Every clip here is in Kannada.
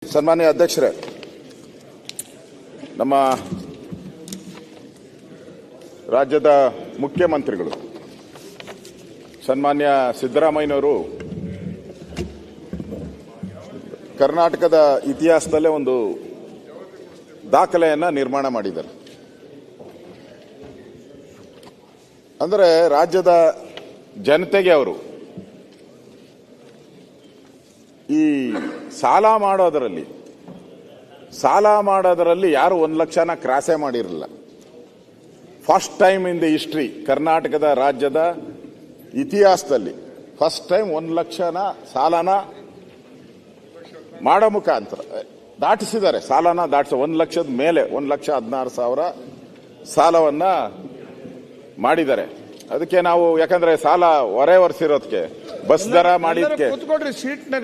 ಸನ್ಮಾನ್ಯ ಅಧ್ಯಕ್ಷರೇ, ನಮ್ಮ ರಾಜ್ಯದ ಮುಖ್ಯಮಂತ್ರಿಗಳು ಸನ್ಮಾನ್ಯ ಸಿದ್ದರಾಮಯ್ಯನವರು ಕರ್ನಾಟಕದ ಇತಿಹಾಸದಲ್ಲೇ ಒಂದು ದಾಖಲೆಯನ್ನ ನಿರ್ಮಾಣ ಮಾಡಿದ್ದಾರೆ. ಅಂದರೆ ರಾಜ್ಯದ ಜನತೆಗೆ ಅವರು ಈ ಸಾಲ ಮಾಡೋದರಲ್ಲಿ ಯಾರು 1 ಲಕ್ಷನ ಕ್ರಾಸೇ ಮಾಡಿರಲಿಲ್ಲ. First time in the history, ಕರ್ನಾಟಕದ ರಾಜ್ಯದ ಇತಿಹಾಸದಲ್ಲಿ ಫಸ್ಟ್ ಟೈಮ್ 1 ಲಕ್ಷನ ಸಾಲನ ಮಾಡೋ ಮುಖಾಂತರ ದಾಟಿಸಿದ್ದಾರೆ. ಸಾಲನ 1 ಲಕ್ಷದ ಮೇಲೆ 1,16,000 ಸಾಲವನ್ನ ಮಾಡಿದ್ದಾರೆ. ಅದಕ್ಕೆ ನಾವು ಯಾಕಂದ್ರೆ ಸಾಲ ಹೊರೆ ಹೊರಿಸಿರೋದಕ್ಕೆ ಬಸ್ ದರ ಮಾಡಿದ್ಕೆ,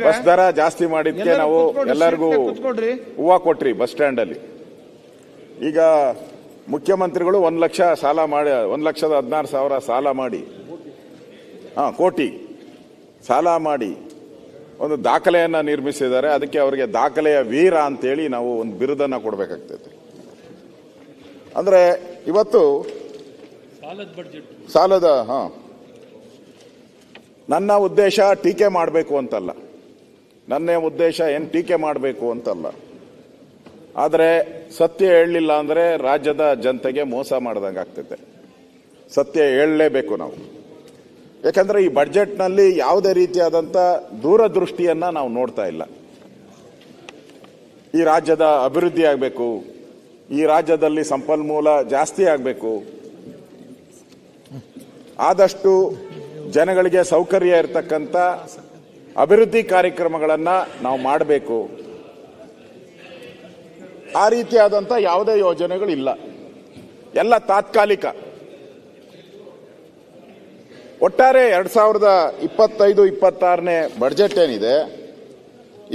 ಬಸ್ ದರ ಜಾಸ್ತಿ ಮಾಡಿದ್ಕೆ ನಾವು ಎಲ್ಲರಿಗೂ ಹೂವು ಕೊಟ್ರಿ ಬಸ್ ಸ್ಟ್ಯಾಂಡ್ ಅಲ್ಲಿ. ಈಗ ಮುಖ್ಯಮಂತ್ರಿಗಳು 1 ಲಕ್ಷ ಸಾಲ ಮಾಡಿ 1,16,000 ಸಾಲ ಮಾಡಿ ಕೋಟಿ ಸಾಲ ಮಾಡಿ ಒಂದು ದಾಖಲೆಯನ್ನ ನಿರ್ಮಿಸಿದ್ದಾರೆ. ಅದಕ್ಕೆ ಅವರಿಗೆ ದಾಖಲೆಯ ವೀರ ಅಂತೇಳಿ ನಾವು ಒಂದು ಬಿರುದನ್ನ ಕೊಡಬೇಕಾಗ್ತೈತೆ. ಅಂದ್ರೆ ಇವತ್ತು ಸಾಲದ ನನ್ನ ಉದ್ದೇಶ ಟೀಕೆ ಮಾಡಬೇಕು ಅಂತಲ್ಲ, ನನ್ನ ಉದ್ದೇಶ ಏನು ಟೀಕೆ ಮಾಡಬೇಕು ಅಂತಲ್ಲ. ಆದರೆ ಸತ್ಯ ಹೇಳಲಿಲ್ಲ ಅಂದ್ರೆ ರಾಜ್ಯದ ಜನತೆಗೆ ಮೋಸ ಮಾಡ್ದಂಗೆ ಆಗ್ತೈತೆ. ಸತ್ಯ ಹೇಳಲೇಬೇಕು ನಾವು. ಯಾಕಂದ್ರೆ ಈ ಬಜೆಟ್ನಲ್ಲಿ ಯಾವುದೇ ರೀತಿಯಾದಂಥ ದೂರದೃಷ್ಟಿಯನ್ನ ನಾವು ನೋಡ್ತಾ ಇಲ್ಲ. ಈ ರಾಜ್ಯದ ಅಭಿವೃದ್ಧಿ ಆಗಬೇಕು, ಈ ರಾಜ್ಯದಲ್ಲಿ ಸಂಪನ್ಮೂಲ ಜಾಸ್ತಿ ಆಗಬೇಕು, ಆದಷ್ಟು ಜನಗಳಿಗೆ ಸೌಕರ್ಯ ಇರತಕ್ಕಂಥ ಅಭಿವೃದ್ಧಿ ಕಾರ್ಯಕ್ರಮಗಳನ್ನ ನಾವು ಮಾಡಬೇಕು. ಆ ರೀತಿಯಾದಂಥ ಯಾವುದೇ ಯೋಜನೆಗಳಿಲ್ಲ, ಎಲ್ಲ ತಾತ್ಕಾಲಿಕ. ಒಟ್ಟಾರೆ 2025-26ನೇ ಬಜೆಟ್ ಏನಿದೆ,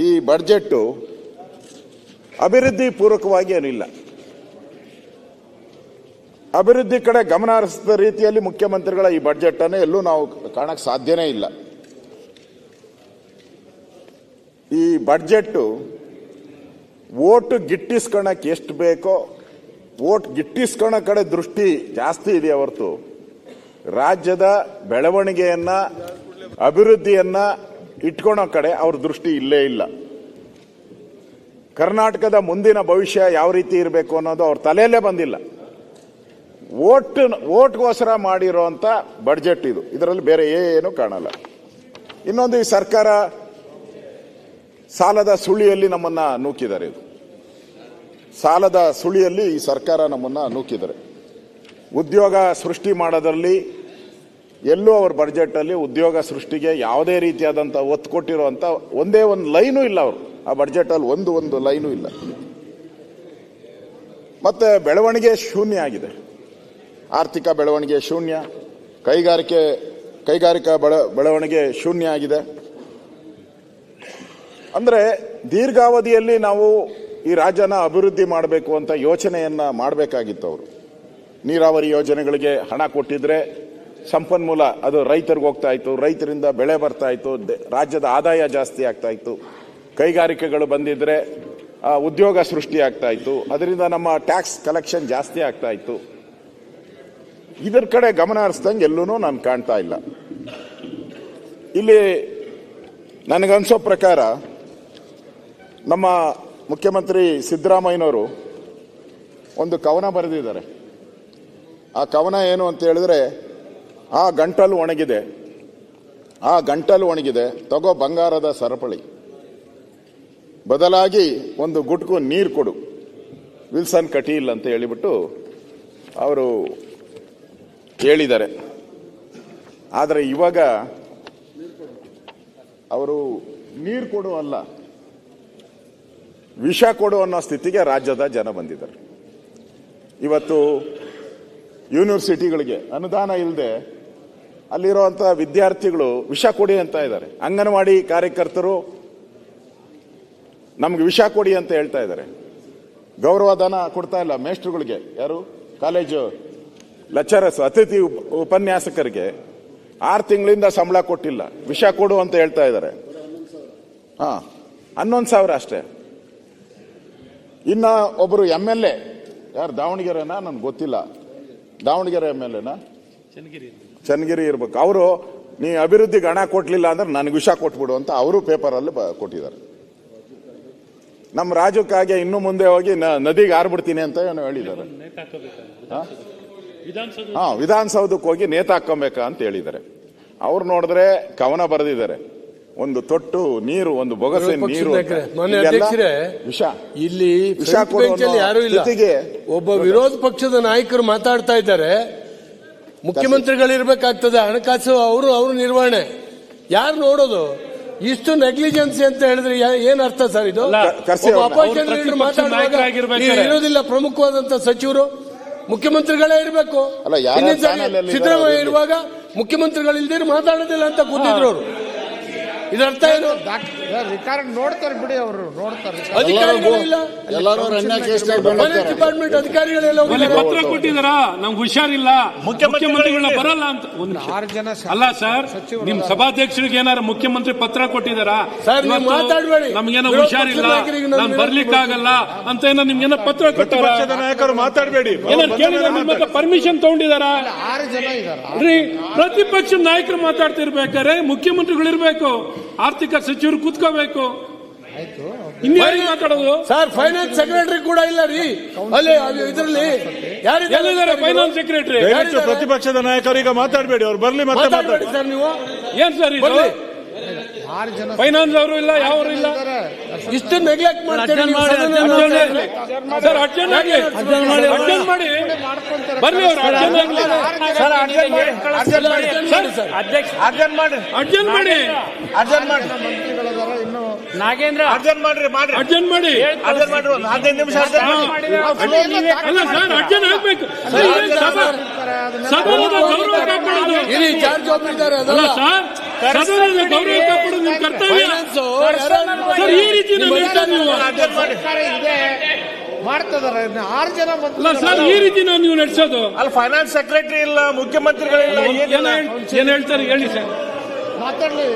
ಈ ಬಜೆಟ್ ಅಭಿವೃದ್ಧಿ ಪೂರ್ವಕವಾಗಿ ಏನಿಲ್ಲ. ಅಭಿವೃದ್ಧಿ ಕಡೆ ಗಮನ ಹರಿಸಿದ ರೀತಿಯಲ್ಲಿ ಮುಖ್ಯಮಂತ್ರಿಗಳ ಈ ಬಜೆಟ್ ಅನ್ನು ಎಲ್ಲೂ ನಾವು ಕಾಣಕ್ಕೆ ಸಾಧ್ಯನೇ ಇಲ್ಲ. ಈ ಬಜೆಟ್ ಓಟ್ ಗಿಟ್ಟಿಸ್ಕೊಳಕ್ಕೆ ಎಷ್ಟು ಬೇಕೋ ಓಟ್ ಗಿಟ್ಟಿಸ್ಕೊಳ ಕಡೆ ದೃಷ್ಟಿ ಜಾಸ್ತಿ ಇದೆ ಹೊರತು ರಾಜ್ಯದ ಬೆಳವಣಿಗೆಯನ್ನ ಅಭಿವೃದ್ಧಿಯನ್ನ ಇಟ್ಕೊಳೋ ಕಡೆ ಅವ್ರ ದೃಷ್ಟಿ ಇಲ್ಲೇ ಇಲ್ಲ. ಕರ್ನಾಟಕದ ಮುಂದಿನ ಭವಿಷ್ಯ ಯಾವ ರೀತಿ ಇರಬೇಕು ಅನ್ನೋದು ಅವ್ರ ತಲೆಯಲ್ಲೇ ಬಂದಿಲ್ಲ. ಓಟ್ಗೋಸ್ಕರ ಮಾಡಿರೋಂಥ ಬಜೆಟ್ ಇದು. ಇದರಲ್ಲಿ ಬೇರೆ ಏನು ಕಾಣಲ್ಲ. ಇನ್ನೊಂದು, ಈ ಸರ್ಕಾರ ಸಾಲದ ಸುಳಿಯಲ್ಲಿ ನಮ್ಮನ್ನ ನೂಕಿದ್ದಾರೆ. ಇದು ಸಾಲದ ಸುಳಿಯಲ್ಲಿ ಈ ಸರ್ಕಾರ ನಮ್ಮನ್ನ ನೂಕಿದ್ದಾರೆ. ಉದ್ಯೋಗ ಸೃಷ್ಟಿ ಮಾಡೋದ್ರಲ್ಲಿ ಎಲ್ಲೂ ಅವ್ರ ಬಜೆಟ್ ಅಲ್ಲಿ ಉದ್ಯೋಗ ಸೃಷ್ಟಿಗೆ ಯಾವುದೇ ರೀತಿಯಾದಂಥ ಒತ್ತು ಕೊಟ್ಟಿರುವಂತ ಒಂದೇ ಒಂದು ಲೈನು ಇಲ್ಲ. ಅವರು ಆ ಬಜೆಟ್ ಅಲ್ಲಿ ಒಂದು ಲೈನು ಇಲ್ಲ. ಮತ್ತೆ ಬೆಳವಣಿಗೆ ಶೂನ್ಯ ಆಗಿದೆ. ಆರ್ಥಿಕ ಬೆಳವಣಿಗೆ ಶೂನ್ಯ, ಕೈಗಾರಿಕಾ ಬೆಳವಣಿಗೆ ಶೂನ್ಯ ಆಗಿದೆ. ಅಂದ್ರೆ ದೀರ್ಘಾವಧಿಯಲ್ಲಿ ನಾವು ಈ ರಾಜ್ಯನ ಅಭಿವೃದ್ಧಿ ಮಾಡಬೇಕು ಅಂತ ಯೋಚನೆಯನ್ನ ಮಾಡಬೇಕಾಗಿತ್ತು. ಅವರು ನೀರಾವರಿ ಯೋಜನೆಗಳಿಗೆ ಹಣ ಕೊಟ್ಟಿದ್ರೆ ಸಂಪನ್ಮೂಲ ಅದು ರೈತರಿಗೆ ಹೋಗ್ತಾ ಇತ್ತು, ರೈತರಿಂದ ಬೆಳೆ ಬರ್ತಾ ಇತ್ತು, ರಾಜ್ಯದ ಆದಾಯ ಜಾಸ್ತಿ ಆಗ್ತಾ ಇತ್ತು. ಕೈಗಾರಿಕೆಗಳು ಬಂದಿದ್ರೆ ಉದ್ಯೋಗ ಸೃಷ್ಟಿ ಆಗ್ತಾ ಇತ್ತು, ಅದರಿಂದ ನಮ್ಮ ಟ್ಯಾಕ್ಸ್ ಕಲೆಕ್ಷನ್ ಜಾಸ್ತಿ ಆಗ್ತಾ ಇತ್ತು. ಇದರ ಕಡೆ ಗಮನ ಹರಿಸ್ದಂಗೆ ಎಲ್ಲೂ ನಾನು ಕಾಣ್ತಾ ಇಲ್ಲ. ಇಲ್ಲಿ ನನಗನ್ಸೋ ಪ್ರಕಾರ ನಮ್ಮ ಮುಖ್ಯಮಂತ್ರಿ ಸಿದ್ದರಾಮಯ್ಯನವರು ಒಂದು ಕವನ ಬರೆದಿದ್ದಾರೆ. ಆ ಕವನ ಏನು ಅಂತ ಹೇಳಿದ್ರೆ, ಆ ಗಂಟಲು ಒಣಗಿದೆ ತಗೋ ಬಂಗಾರದ ಸರಪಳಿ, ಬದಲಾಗಿ ಒಂದು ಗುಟ್ಕು ನೀರು ಕೊಡು, ವಿಲ್ಸನ್ ಕಟೀಲ್ ಅಂತ ಹೇಳಿಬಿಟ್ಟು ಅವರು ಹೇಳಿದ್ದಾರೆ. ಆದರೆ ಇವಾಗ ಅವರು ನೀರು ಕೊಡು ಅಲ್ಲ, ವಿಷ ಕೊಡು ಅನ್ನೋ ಸ್ಥಿತಿಗೆ ರಾಜ್ಯದ ಜನ ಬಂದಿದ್ದಾರೆ. ಇವತ್ತು ಯೂನಿವರ್ಸಿಟಿಗಳಿಗೆ ಅನುದಾನ ಇಲ್ಲದೆ ಅಲ್ಲಿರುವಂತಹ ವಿದ್ಯಾರ್ಥಿಗಳು ವಿಷ ಕೊಡಿ ಅಂತ ಇದ್ದಾರೆ. ಅಂಗನವಾಡಿ ಕಾರ್ಯಕರ್ತರು ನಮ್ಗೆ ವಿಷ ಕೊಡಿ ಅಂತ ಹೇಳ್ತಾ ಇದ್ದಾರೆ. ಗೌರವಧನ ಕೊಡ್ತಾ ಇಲ್ಲ ಮೇಸ್ಟ್ರುಗಳಿಗೆ, ಯಾರು ಕಾಲೇಜು ಲೆಕ್ಚರರ್ಸ್, ಅತಿಥಿ ಉಪನ್ಯಾಸಕರಿಗೆ 6 ತಿಂಗಳಿಂದ ಸಂಬಳ ಕೊಟ್ಟಿಲ್ಲ, ವಿಷ ಕೊಡು ಅಂತ ಹೇಳ್ತಾ ಇದ್ದಾರೆ. 11,000 ಅಷ್ಟೇ. ಇನ್ನ ಒಬ್ಬರು MLA ಯಾರು ದಾವಣಗೆರೆನಾ ನನ್ಗೆ ಗೊತ್ತಿಲ್ಲ, ದಾವಣಗೆರೆ MLAನಾ ಚನ್ನಗಿರಿ ಇರ್ಬೇಕು. ಅವರು ನೀ ಅಭಿವೃದ್ಧಿಗೆ ಹಣ ಕೊಡ್ಲಿಲ್ಲ ಅಂದ್ರೆ ನನಗೆ ವಿಷ ಕೊಟ್ಬಿಡು ಅಂತ ಅವರು ಪೇಪರಲ್ಲಿ ಕೊಟ್ಟಿದ್ದಾರೆ. ನಮ್ಮ ರಾಜ್ಯಕ್ಕಾಗಿ ಇನ್ನು ಮುಂದೆ ಹೋಗಿ ನದಿಗೆ ಆರ್ಬಿಡ್ತೀನಿ ಅಂತ ಏನೋ ಹೇಳಿದ್ದಾರೆ. ವಿಧಾನಸೌಧಕ್ಕೆ ಹೋಗಿ ನೇತಾಕೊಂಬೇಕಾ ಅಂತ ಹೇಳಿದ್ದಾರೆ. ಅವ್ರು ನೋಡಿದ್ರೆ ಕವನ ಬರೆದಿದ್ದಾರೆ, ಒಂದು ತೊಟ್ಟು ನೀರು, ಒಂದು ಬೊಗಸೆ ನೀರು, ವಿಷ. ಇಲ್ಲಿ ಯಾರು ಇಲ್ಲ. ಒಬ್ಬ ವಿರೋಧ ಪಕ್ಷದ ನಾಯಕರು ಮಾತಾಡ್ತಾ ಇದ್ದಾರೆ, ಮುಖ್ಯಮಂತ್ರಿಗಳಿರ್ಬೇಕಾಗ್ತದೆ ಹಣಕಾಸು ಅವರು ನಿರ್ವಹಣೆ. ಯಾರು ನೋಡೋದು? ಇಷ್ಟು ನೆಗ್ಲಿಜೆನ್ಸಿ ಅಂತ ಹೇಳಿದ್ರೆ ಏನ್ ಅರ್ಥ ಸರ್ ಇದು? ಅಪೋಸಿಷನ್ ಲೀಡರ್ ಮಾತಾಡುವಾಗ ಇರೋದಿಲ್ಲ, ಪ್ರಮುಖವಾದಂತ ಸಚಿವರು ಮುಖ್ಯಮಂತ್ರಿಗಳೇ ಇರಬೇಕು. ಸಿದ್ದರಾಮಯ್ಯ ಇರುವಾಗ ಮುಖ್ಯಮಂತ್ರಿಗಳಿಲ್ದೇ ಮಾತಾಡೋದಿಲ್ಲ ಅಂತ ಕೂತಿದ್ರು ಅವರು. ಇದರ್ಥ ಏನು? ರಿಕಾರ್ಡ್ ನೋಡ್ತಾರೆ ಬಿಡಿ, ಅವರು ನೋಡ್ತಾರೆ. ಅಧಿಕಾರಿಗಳಿಲ್ಲ, ಡಿಪಾರ್ಟ್ಮೆಂಟ್ ಅಧಿಕಾರಿಗಳೆಲ್ಲ ಪತ್ರ ಕೊಟ್ಟಿದಾರ, ನಮ್ಗೆ ಹುಷಾರಿಲ್ಲ, ಮುಖ್ಯಮಂತ್ರಿಗಳನ್ನ ಬರಲ್ಲ ಅಂತ. ಅಲ್ಲ ಸರ್, ನಿಮ್ ಸಭಾಧ್ಯಕ್ಷರಿಗೆ ಏನಾರು ಮುಖ್ಯಮಂತ್ರಿ ಪತ್ರ ಕೊಟ್ಟಿದಾರ? ಮಾತಾಡಬೇಡಿ, ನಮ್ಗೇನೋ ಹುಷಾರಿಲ್ಲ, ನಾನು ಬರ್ಲಿಕ್ಕಾಗಲ್ಲ ಅಂತ ಏನೋ ನಿಮ್ಗೇನೋ ಪತ್ರ ಕೊಟ್ಟಾರ? ನಾಯಕರು ಮಾತಾಡಬೇಡಿ, ಏನಾರು ಕೇಳಿದಾರ? ನಿಮ್ಮ ಪರ್ಮಿಷನ್ ತಗೊಂಡಿದಾರ? 6 ಜನ ಇದ್ದಾರೆ. ಪ್ರತಿಪಕ್ಷ ನಾಯಕರು ಮಾತಾಡ್ತಿರ್ಬೇಕಾದ್ರೆ ಮುಖ್ಯಮಂತ್ರಿಗಳಿರ್ಬೇಕು, ಆರ್ಥಿಕ ಸಚಿವರು ಕೂತ್ಕೋಬೇಕು. ಇನ್ಯಾರಿಗೆ ಮಾತಾಡೋದು ಸರ್? ಫೈನಾನ್ಸ್ ಸೆಕ್ರೆಟರಿ ಕೂಡ ಇಲ್ಲ ರೀ ಅಲ್ಲಿ ಇದರಲ್ಲಿ. ಯಾರಿದ್ದಾರೆ ಫೈನಾನ್ಸ್ ಸೆಕ್ರೆಟರಿ? ಪ್ರತಿಪಕ್ಷದ ನಾಯಕರು ಈಗ ಮಾತಾಡಬೇಡಿ, ಅವ್ರು ಬರ್ಲಿ ಮತ್ತೆ ಮಾತಾಡಿ ಸರ್. ನೀವು ಏನ್ ಸರ್ ಇದು? 6 ಜನ ಫೈನಾನ್ಸ್ ಅವರು ಇಲ್ಲ, ಯಾರು ಇಲ್ಲ. ಇಷ್ಟು ನೆಗ್ಲೆಕ್ಟ್ ಮಾಡ್ತಾರೆ ಸರ್. ಅರ್ಜೆಂಟ್ ಮಾಡಿ ಬರ್ಲಿ, ಅವ್ರು ಅರ್ಜೆಂಟ್ ಆಗಲಿ ಸರ್. ಅರ್ಜೆಂಟ್ ಮಾಡಿ, ಅರ್ಜೆಂಟ್ ಮಾಡಿ. ಮಂತ್ರಿಗಳಿದ್ದಾರೆ ಇನ್ನು. ನಾಗೇಂದ್ರ ಅರ್ಜೆಂಟ್ ಮಾಡ್ರಿ, ಅರ್ಜೆಂಟ್ ಮಾಡಿ, ಅರ್ಜೆಂಟ್ ಮಾಡ್ರಿ, 15 ನಿಮಿಷ ಅಲ್ಲ ಸರ್, ಅರ್ಜೆಂಟ್ ಆಗ್ಬೇಕು. ಸದನದ ಗೌರವ ಕಾಪಾಡೋದು ಚಾರ್ಜ್ ಒಬ್ಬರಿದ್ದಾರೆ ಅಲ್ಲ ಸರ್, ಸದನದ ಗೌರವ ಕಾಪಾಡೋದು ನಿಮ್ ಕರ್ತವ್ಯ ಸರ್. ಈ ರೀತಿ ಮಾಡ್ತಿದ್ದಾರೆ 6 ಜನ ಅಲ್ಲ ಸರ್, ಈ ರೀತಿ ನೀವು ನಡೆಸೋದು. ಅಲ್ಲಿ ಫೈನಾನ್ಸ್ ಸೆಕ್ರೆಟರಿ ಇಲ್ಲ, ಮುಖ್ಯಮಂತ್ರಿಗಳಿಲ್ಲ, ಏನ್ ಹೇಳ್ತಾರೆ ಹೇಳಿ ಸರ್. ಮಾತಾಡ್ಲಿ.